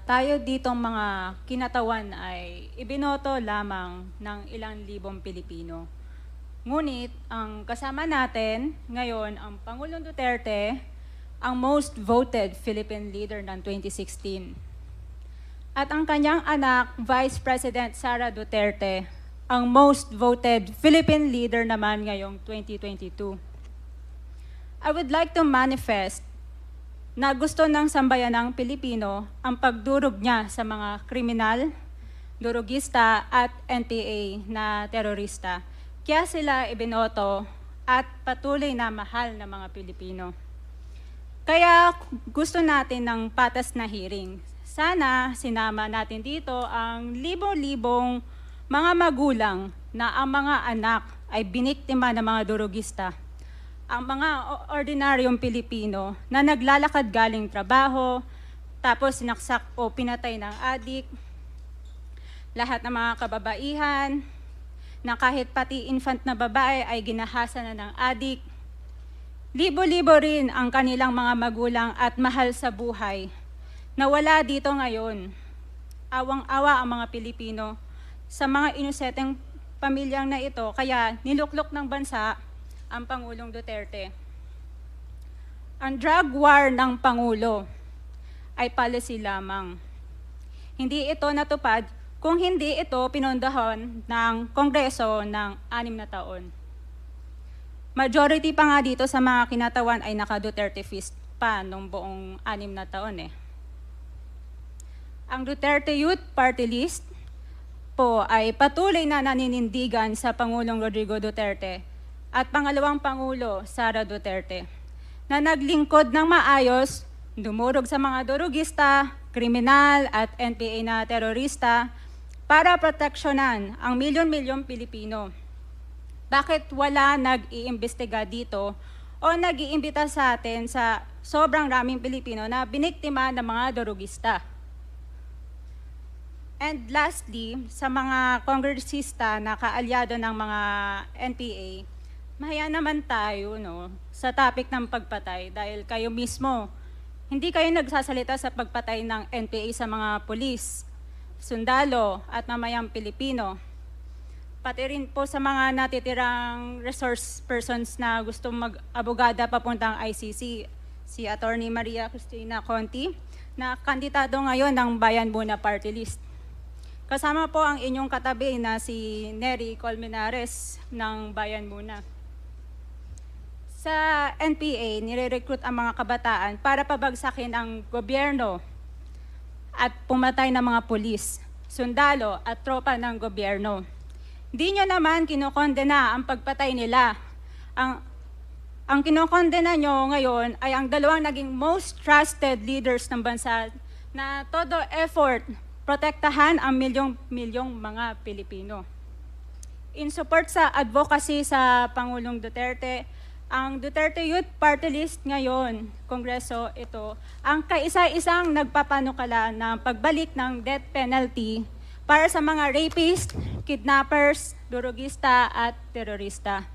Tayo ditong mga kinatawan ay ibinoto lamang ng ilang libong Pilipino. Ngunit ang kasama natin ngayon ang Pangulong Duterte, ang most voted Philippine leader ng 2016. At ang kanyang anak, Vice President Sara Duterte, ang most voted Philippine leader naman ngayong 2022. I would like to manifest na gusto ng sambayanang Pilipino ang pagdurog niya sa mga kriminal, durugista at NPA na terorista. Kaya sila ibinoto at patuloy na mahal ng mga Pilipino. Kaya gusto natin ng patas na hearing. Sana sinama natin dito ang libo-libong mga magulang na ang mga anak ay biniktima ng mga durugista. Ang mga ordinaryong Pilipino na naglalakad galing trabaho, tapos sinaksak o pinatay ng adik, lahat ng mga kababaihan, na kahit pati infant na babae ay ginahasa na ng adik. Libo-libo rin ang kanilang mga magulang at mahal sa buhay na wala dito ngayon. Awang-awa ang mga Pilipino sa mga inosenteng pamilyang na ito, kaya niluklok ng bansa ang Pangulong Duterte. Ang drug war ng Pangulo ay policy lamang. Hindi ito natupad kung hindi ito pinondohan ng Kongreso ng 6 na taon. Majority pa nga dito sa mga kinatawan ay naka-Duterte fist pa nung buong 6 na taon eh. Ang Duterte Youth Party List po ay patuloy na naninindigan sa Pangulong Rodrigo Duterte at pangalawang Pangulo, Sara Duterte, na naglingkod ng maayos, dumurog sa mga durugista, kriminal at NPA na terorista para proteksyonan ang milyon-milyong Pilipino. Bakit wala nag-iimbestiga dito o nag-iimbita sa atin sa sobrang raming Pilipino na biniktima ng mga durugista? And lastly, sa mga kongresista na kaalyado ng mga NPA, mahaya naman tayo sa topic ng pagpatay dahil kayo mismo, hindi kayo nagsasalita sa pagpatay ng NPA sa mga pulis, sundalo at mamayang Pilipino. Pati rin po sa mga natitirang resource persons na gusto mag-abogada papuntang ICC, si Attorney Maria Cristina Conti, na kandidato ngayon ng Bayan Muna Party List. Kasama po ang inyong katabi na si Nery Colmenares ng Bayan Muna. Sa NPA, nire-recruit ang mga kabataan para pabagsakin ang gobyerno at pumatay ng mga pulis, sundalo at tropa ng gobyerno. Di nyo naman kinokondena ang pagpatay nila. Ang kinokondena nyo ngayon ay ang dalawang naging most trusted leaders ng bansa na todo effort protektahan ang milyong-milyong mga Pilipino. In support sa advocacy sa Pangulong Duterte, ang Duterte Youth Party List ngayon, Kongreso ito, ang kaisa-isang nagpapanukala ng pagbalik ng death penalty para sa mga rapist, kidnappers, durugista at terorista.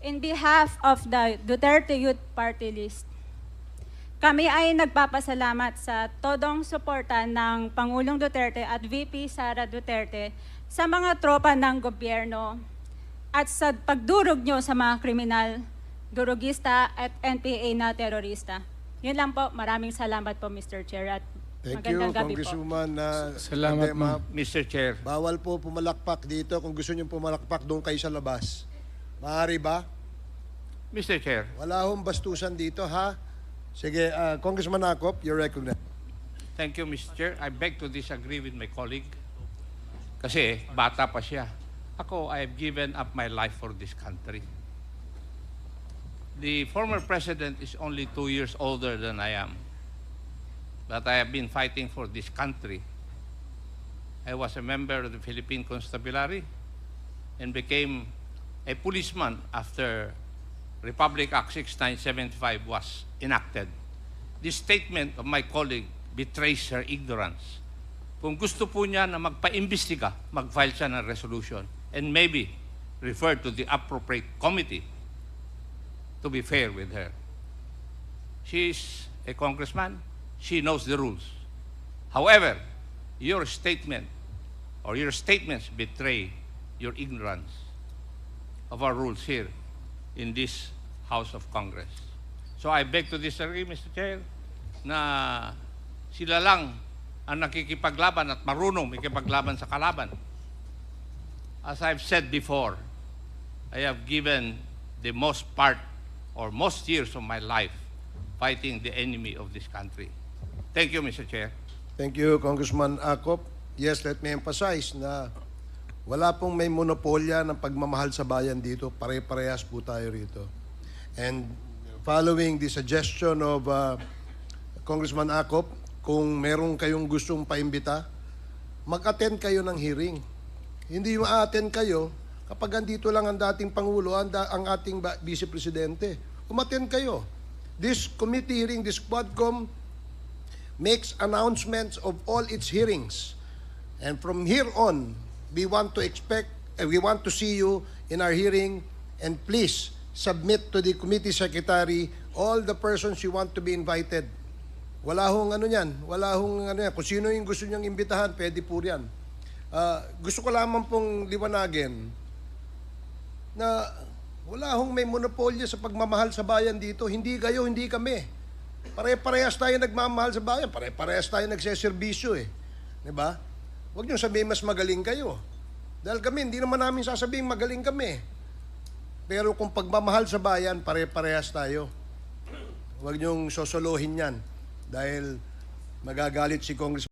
In behalf of the Duterte Youth Party List, kami ay nagpapasalamat sa todong suporta ng Pangulong Duterte at VP Sara Duterte sa mga tropa ng gobyerno at sa pagdurog nyo sa mga kriminal, durugista at NPA na terorista. Yun lang po. Maraming salamat po, Mr. Chair. At Thank you, magandang gabi po. Congresswoman. Salamat, ma'am. Mr. Chair. Bawal po pumalakpak dito. Kung gusto niyo pumalakpak, doon kayo sa labas. Maaari ba? Mr. Chair, Wala hong bastusan dito, ha? Sige, Congressman Acop, you're recognized. thank you, Mr. Chair. I beg to disagree with my colleague. Kasi bata pa siya. Ako, I have given up my life for this country. The former president is only 2 years older than I am. But I have been fighting for this country. I was a member of the Philippine Constabulary and became a policeman after Republic Act 6975 was enacted. This statement of my colleague betrays her ignorance. Kung gusto po niya na magpa-imbestiga, mag-file siya ng resolution and maybe refer to the appropriate committee to be fair with her. She is a congressman. she knows the rules. However, your statement or your statements betray your ignorance of our rules here in this House of Congress. So I beg to disagree, Mr. Chair, na sila lang ang nakikipaglaban at marunong makipaglaban sa kalaban. As I've said before, I have given the most part or most years of my life fighting the enemy of this country. Thank you, Mr. Chair. Thank you, Congressman Acop. Yes, let me emphasize na wala pong may monopolya ng pagmamahal sa bayan dito. Pare-parehas po tayo rito. And following the suggestion of Congressman Acop, kung meron kayong gustong paimbita, mag-attend kayo ng hearing. Hindi ma-attend kayo kapag andito lang ang dating Pangulo, ang ating Vice Presidente. Umattend kayo. This committee hearing, this Quadcom, makes announcements of all its hearings. And from here on, we want to see you in our hearing, and please submit to the committee secretary all the persons you want to be invited. Wala hong ano yan, kung sino yung gusto niyang imbitahan, pwede po yan. Gusto ko lamang pong liwanagin na wala hong may monopolya sa pagmamahal sa bayan dito. Hindi kayo, hindi kami. Pare-parehas tayo nagmamahal sa bayan, pare-parehas tayo nagseserbisyo eh. Diba? Huwag niyong sabihin mas magaling kayo. Dahil kami, hindi naman namin sasabihin magaling kami. Pero kung pagmamahal sa bayan, pare-parehas tayo. Huwag niyong sosolohin yan. Dahil magagalit si Congressman